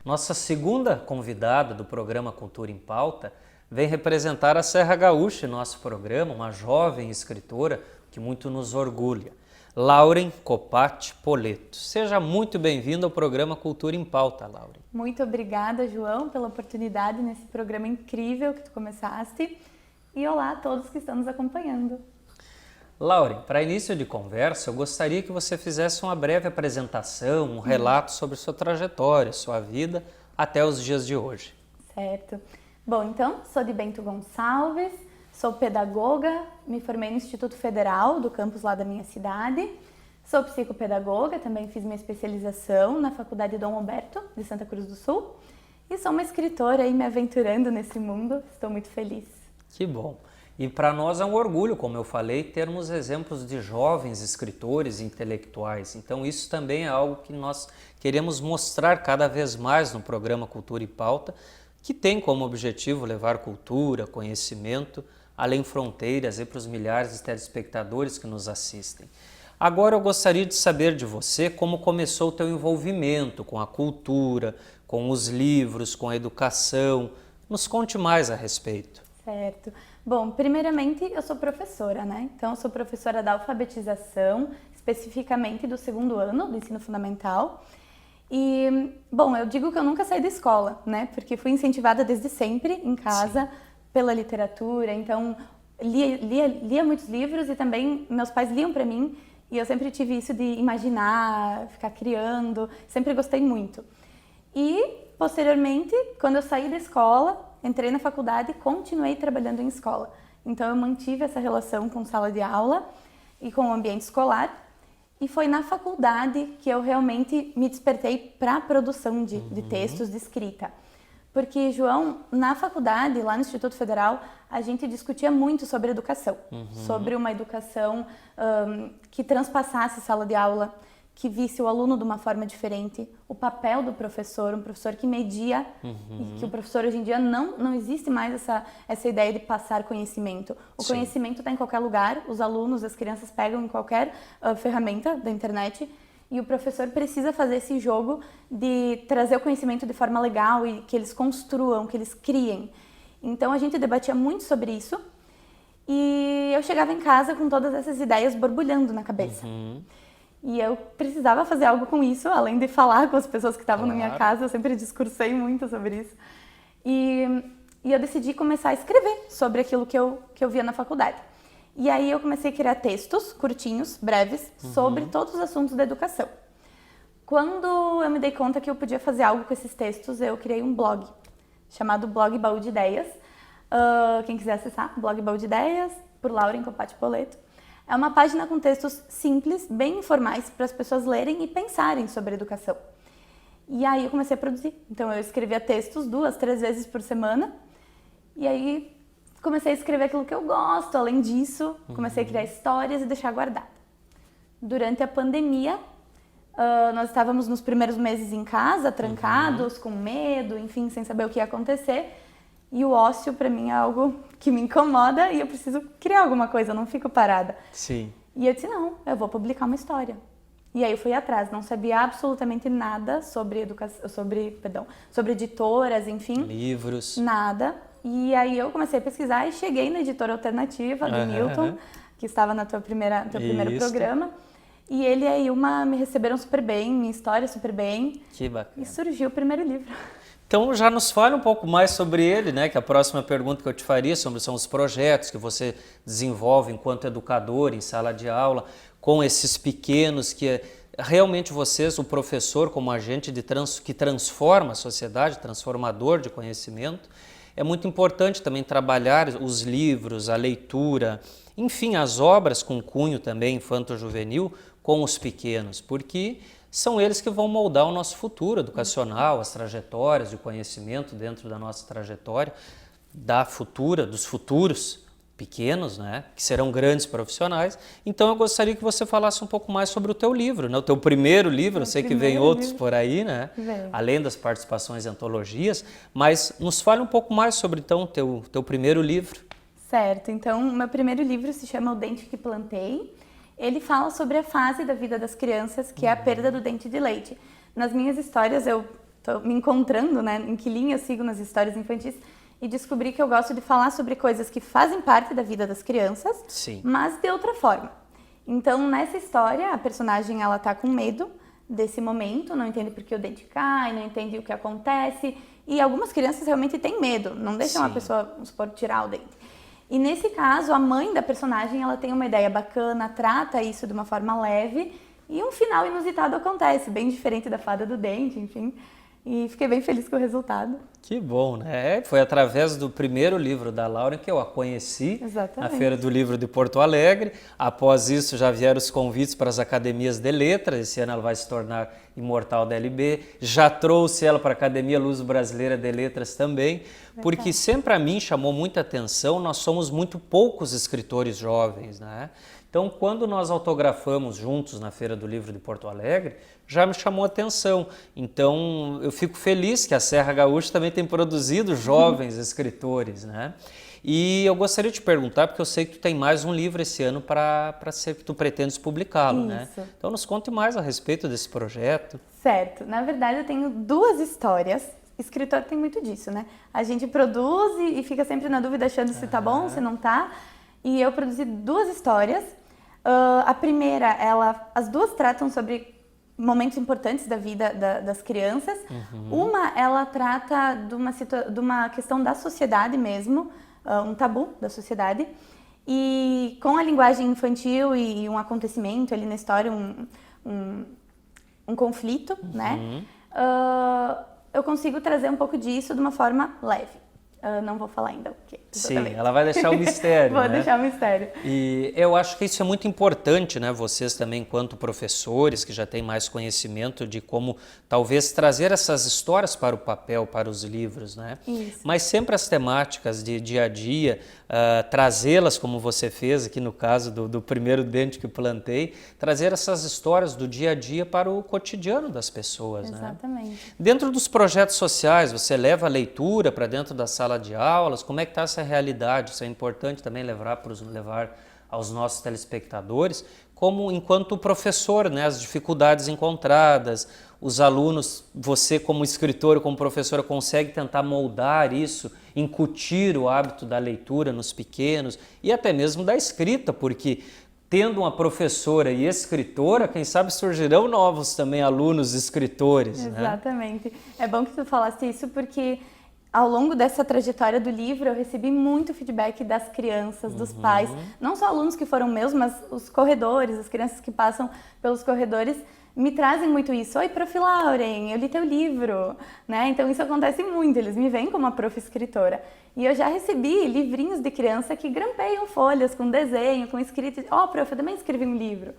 Nossa segunda convidada do programa Cultura em Pauta vem representar a Serra Gaúcha em nosso programa, uma jovem escritora que muito nos orgulha, Lauren Copati Poleto. Seja muito bem-vinda ao programa Cultura em Pauta, Lauren. Muito obrigada, João, pela oportunidade nesse programa incrível que tu começaste. E olá a todos que estão nos acompanhando. Lauren, para início de conversa, eu gostaria que você fizesse uma breve apresentação, um relato sobre sua trajetória, sua vida até os dias de hoje. Certo. Bom, então, sou de Bento Gonçalves, sou pedagoga, me formei no Instituto Federal do campus lá da minha cidade. Sou psicopedagoga, também fiz minha especialização na Faculdade Dom Alberto, de Santa Cruz do Sul. E sou uma escritora aí me aventurando nesse mundo, estou muito feliz. Que bom! E para nós é um orgulho, como eu falei, termos exemplos de jovens escritores e intelectuais. Então isso também é algo que nós queremos mostrar cada vez mais no programa Cultura e Pauta, que tem como objetivo levar cultura, conhecimento, além fronteiras e para os milhares de telespectadores que nos assistem. Agora eu gostaria de saber de você como começou o teu envolvimento com a cultura, com os livros, com a educação. Nos conte mais a respeito. Certo. Bom, primeiramente eu sou professora, né? Então eu sou professora da alfabetização, especificamente do 2º ano do ensino fundamental. E, bom, eu digo que eu nunca saí da escola, né? Porque fui incentivada desde sempre em casa pela literatura, então lia muitos livros e também meus pais liam para mim e eu sempre tive isso de imaginar, ficar criando, sempre gostei muito. E, posteriormente, quando eu saí da escola, entrei na faculdade e continuei trabalhando em escola. Então eu mantive essa relação com sala de aula e com o ambiente escolar. E foi na faculdade que eu realmente me despertei para a produção de textos, de escrita. Porque, João, na faculdade, lá no Instituto Federal, a gente discutia muito sobre educação. Sobre uma educação que transpassasse sala de aula, que visse o aluno de uma forma diferente, o papel do professor, um professor que media, e que o professor hoje em dia não existe mais essa ideia de passar conhecimento. O conhecimento está em qualquer lugar, os alunos, as crianças pegam em qualquer ferramenta da internet e o professor precisa fazer esse jogo de trazer o conhecimento de forma legal e que eles construam, que eles criem. Então a gente debatia muito sobre isso e eu chegava em casa com todas essas ideias borbulhando na cabeça. E eu precisava fazer algo com isso, além de falar com as pessoas que estavam na minha casa, eu sempre discursei muito sobre isso. E eu decidi começar a escrever sobre aquilo que eu via na faculdade. E aí eu comecei a criar textos curtinhos, breves, sobre todos os assuntos da educação. Quando eu me dei conta que eu podia fazer algo com esses textos, eu criei um blog, chamado Blog Baú de Ideias. Quem quiser acessar, Blog Baú de Ideias, por Lauren Copati Poleto. É uma página com textos simples, bem informais, para as pessoas lerem e pensarem sobre educação. E aí eu comecei a produzir. Então eu escrevia textos 2, 3 vezes por semana. E aí comecei a escrever aquilo que eu gosto. Além disso, comecei a criar histórias e deixar guardada. Durante a pandemia, nós estávamos nos primeiros meses em casa, trancados, com medo, enfim, sem saber o que ia acontecer. E o ócio, para mim, é algo que me incomoda e eu preciso criar alguma coisa, eu não fico parada. Sim. E eu disse, não, eu vou publicar uma história. E aí eu fui atrás, não sabia absolutamente nada sobre educação, sobre editoras, enfim. Livros. Nada. E aí eu comecei a pesquisar e cheguei na editora alternativa do Newton, que estava no teu primeiro programa. E ele e a Ilma me receberam super bem, minha história super bem. Que bacana. E surgiu o primeiro livro. Então já nos fale um pouco mais sobre ele, né? Que a próxima pergunta que eu te faria são os projetos que você desenvolve enquanto educador em sala de aula, com esses pequenos que realmente vocês, o professor como agente que transforma a sociedade, transformador de conhecimento, é muito importante também trabalhar os livros, a leitura, enfim, as obras com cunho também infanto-juvenil com os pequenos, porque são eles que vão moldar o nosso futuro educacional, as trajetórias de conhecimento dentro da nossa trajetória, dos futuros pequenos, né, que serão grandes profissionais. Então eu gostaria que você falasse um pouco mais sobre o teu livro, né, o teu primeiro livro, eu sei que vem outros por aí, né, além das participações em antologias, mas nos fale um pouco mais sobre então o teu primeiro livro. Certo, então o meu primeiro livro se chama O Dente que Plantei. Ele fala sobre a fase da vida das crianças, que é a perda do dente de leite. Nas minhas histórias eu tô me encontrando, né, em que linha eu sigo nas histórias infantis, e descobri que eu gosto de falar sobre coisas que fazem parte da vida das crianças, Sim. mas de outra forma. Então, nessa história, a personagem ela tá com medo desse momento, não entende por que o dente cai, não entende o que acontece, e algumas crianças realmente têm medo, não deixam Sim. a pessoa, vamos supor, tirar o dente. E nesse caso, a mãe da personagem, ela tem uma ideia bacana, trata isso de uma forma leve, e um final inusitado acontece, bem diferente da fada do dente, enfim. E fiquei bem feliz com o resultado. Que bom, né? Foi através do primeiro livro da Lauren que eu a conheci. Exatamente. Na Feira do Livro de Porto Alegre. Após isso já vieram os convites para as academias de letras. Esse ano ela vai se tornar imortal da LB. Já trouxe ela para a Academia Luso Brasileira de Letras também, porque sempre a mim chamou muita atenção, nós somos muito poucos escritores jovens, né? Então, quando nós autografamos juntos na Feira do Livro de Porto Alegre, já me chamou a atenção. Então, eu fico feliz que a Serra Gaúcha também tem produzido jovens escritores, né? E eu gostaria de te perguntar, porque eu sei que tu tem mais um livro esse ano para ser que tu pretendes publicá-lo, né? Então, nos conte mais a respeito desse projeto. Certo. Na verdade, eu tenho 2 histórias. Escritor tem muito disso, né? A gente produz e fica sempre na dúvida achando se tá bom, se não tá. E eu produzi 2 histórias. A primeira, as 2 tratam sobre momentos importantes da vida das crianças. Uma, ela trata de uma questão da sociedade mesmo, um tabu da sociedade. E com a linguagem infantil e um acontecimento ali na história, um conflito, né? Eu consigo trazer um pouco disso de uma forma leve. Não vou falar ainda o quê. Sim, ela vai deixar o mistério. Vou né? deixar o mistério. E eu acho que isso é muito importante, né? Vocês também, enquanto professores, que já têm mais conhecimento de como talvez trazer essas histórias para o papel, para os livros, né? Isso. Mas sempre as temáticas de dia a dia, trazê-las como você fez aqui no caso do primeiro dente que plantei, trazer essas histórias do dia a dia para o cotidiano das pessoas, Exatamente. né? Dentro dos projetos sociais, você leva a leitura para dentro da sala de aulas, como é que está essa realidade? Isso é importante também levar aos nossos telespectadores, como enquanto professor, né, as dificuldades encontradas, os alunos, você como escritor, como professora, consegue tentar moldar isso, incutir o hábito da leitura nos pequenos e até mesmo da escrita, porque tendo uma professora e escritora, quem sabe surgirão novos também alunos escritores. Exatamente. Né? É bom que tu falasse isso porque ao longo dessa trajetória do livro, eu recebi muito feedback das crianças, dos pais, não só alunos que foram meus, mas os corredores, as crianças que passam pelos corredores, me trazem muito isso. Oi, prof. Lauren, eu li teu livro, né? Então isso acontece muito, eles me veem como uma prof. Escritora. E eu já recebi livrinhos de criança que grampeiam folhas com desenho, com escrito, prof, eu também escrevi um livro.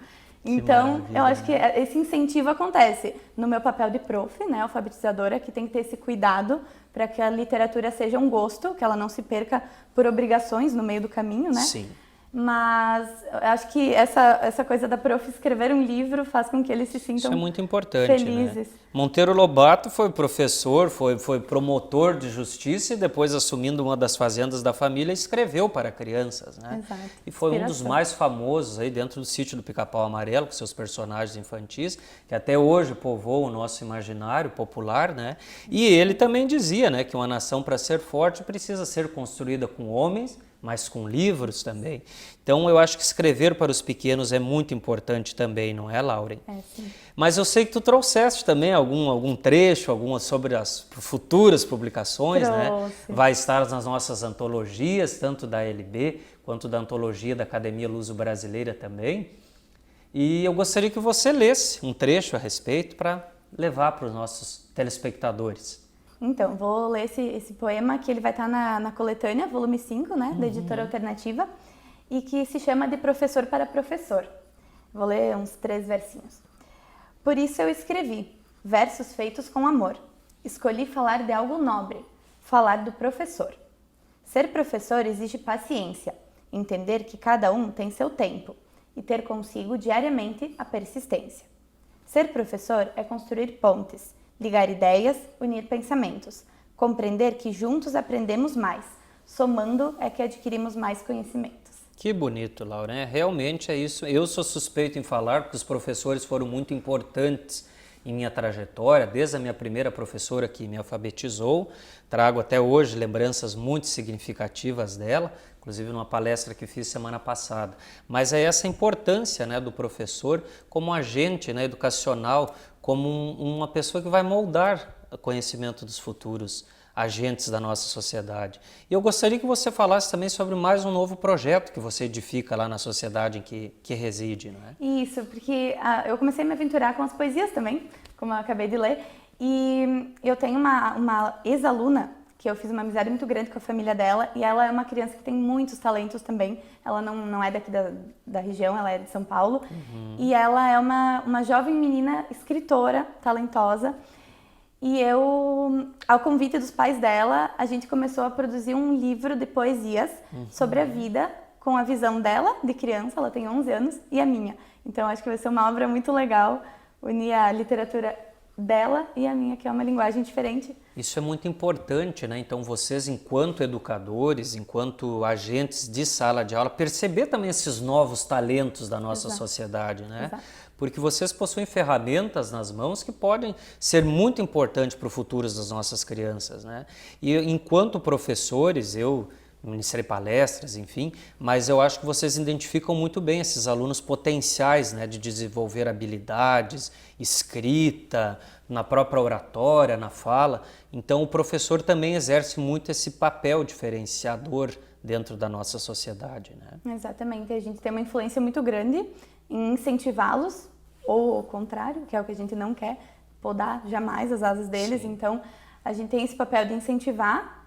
Então, eu acho que esse incentivo acontece no meu papel de prof, né, alfabetizadora, que tem que ter esse cuidado para que a literatura seja um gosto, que ela não se perca por obrigações no meio do caminho, né? Sim. Mas eu acho que essa coisa da prof escrever um livro faz com que eles se sintam Isso é muito importante, felizes. Né? Monteiro Lobato foi professor, foi promotor de justiça e depois, assumindo uma das fazendas da família, escreveu para crianças, né? Exato. E foi um dos Inspiração. mais famosos aí dentro do Sítio do Pica-Pau Amarelo, com seus personagens infantis, que até hoje povoam o nosso imaginário popular, né? E ele também dizia, né, que uma nação, para ser forte, precisa ser construída com homens, mas com livros também. Então, eu acho que escrever para os pequenos é muito importante também, não é, Lauren? É, sim. Mas eu sei que tu trouxeste também algum trecho, alguma sobre as futuras publicações, né? Vai estar nas nossas antologias, tanto da LB quanto da antologia da Academia Luso Brasileira também. E eu gostaria que você lesse um trecho a respeito para levar para os nossos telespectadores. Então, vou ler esse poema que ele vai estar na coletânea, volume 5, né, da Editora Alternativa, e que se chama De Professor para Professor. Vou ler uns 3 versinhos. Por isso eu escrevi, versos feitos com amor. Escolhi falar de algo nobre, falar do professor. Ser professor exige paciência, entender que cada um tem seu tempo e ter consigo diariamente a persistência. Ser professor é construir pontes, ligar ideias, unir pensamentos, compreender que juntos aprendemos mais, somando é que adquirimos mais conhecimentos. Que bonito, Laura. Realmente é isso. Eu sou suspeito em falar porque os professores foram muito importantes em minha trajetória, desde a minha primeira professora que me alfabetizou, trago até hoje lembranças muito significativas dela, inclusive numa palestra que fiz semana passada. Mas é essa importância, né, do professor como agente, né, educacional, como uma pessoa que vai moldar o conhecimento dos futuros agentes da nossa sociedade. E eu gostaria que você falasse também sobre mais um novo projeto que você edifica lá na sociedade em que reside, não é? Isso, porque eu comecei a me aventurar com as poesias também, como eu acabei de ler, e eu tenho uma ex-aluna que eu fiz uma amizade muito grande com a família dela, e ela é uma criança que tem muitos talentos também. Ela não é daqui da região, ela é de São Paulo, e ela é uma jovem menina escritora, talentosa. E eu, ao convite dos pais dela, a gente começou a produzir um livro de poesias sobre a vida, com a visão dela, de criança, ela tem 11 anos, e a minha. Então, acho que vai ser uma obra muito legal, unir a literatura dela e a minha, que é uma linguagem diferente. Isso é muito importante, né? Então, vocês, enquanto educadores, enquanto agentes de sala de aula, perceber também esses novos talentos da nossa sociedade, né? Exato. Porque vocês possuem ferramentas nas mãos que podem ser muito importantes para o futuro das nossas crianças, né? E enquanto professores, eu ministrei palestras, enfim, mas eu acho que vocês identificam muito bem esses alunos potenciais, né, de desenvolver habilidades, escrita, na própria oratória, na fala. Então o professor também exerce muito esse papel diferenciador dentro da nossa sociedade, né? Exatamente, a gente tem uma influência muito grande em incentivá-los, ou ao contrário, que é o que a gente não quer, podar jamais as asas deles. Sim. Então a gente tem esse papel de incentivar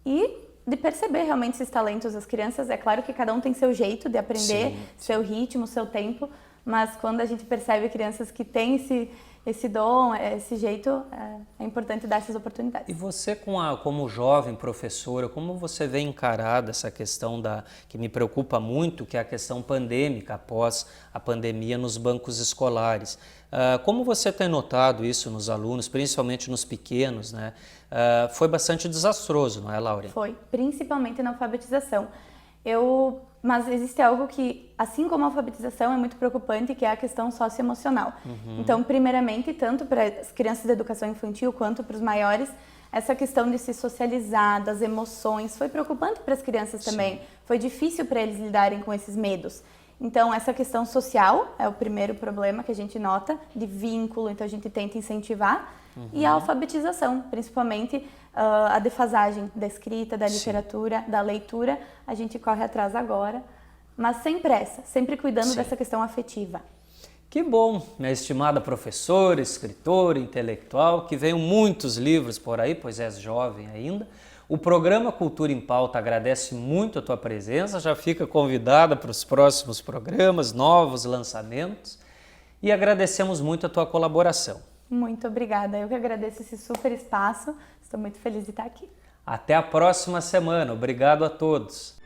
e de perceber realmente esses talentos das crianças. É claro que cada um tem seu jeito de aprender, Sim, seu ritmo, seu tempo, mas quando a gente percebe crianças que têm esse dom, esse jeito, é importante dar essas oportunidades. E você, como jovem professora, como você vê encarada essa questão que me preocupa muito, que é a questão pandêmica, após a pandemia nos bancos escolares? Como você tem notado isso nos alunos, principalmente nos pequenos, né? Foi bastante desastroso, não é, Laura? Foi, principalmente na alfabetização. Mas existe algo que, assim como a alfabetização, é muito preocupante, que é a questão socioemocional. Então, primeiramente, tanto para as crianças da educação infantil quanto para os maiores, essa questão de se socializar, das emoções, foi preocupante para as crianças também. Foi difícil para eles lidarem com esses medos. Então, essa questão social é o primeiro problema que a gente nota, de vínculo, então a gente tenta incentivar. E a alfabetização, principalmente a defasagem da escrita, da literatura, da leitura, a gente corre atrás agora, mas sem pressa, sempre cuidando dessa questão afetiva. Que bom, minha estimada professora, escritora, intelectual, que venham muitos livros por aí, pois és jovem ainda. O programa Cultura em Pauta agradece muito a tua presença, já fica convidada para os próximos programas, novos lançamentos, e agradecemos muito a tua colaboração. Muito obrigada, eu que agradeço esse super espaço, estou muito feliz de estar aqui. Até a próxima semana, obrigado a todos.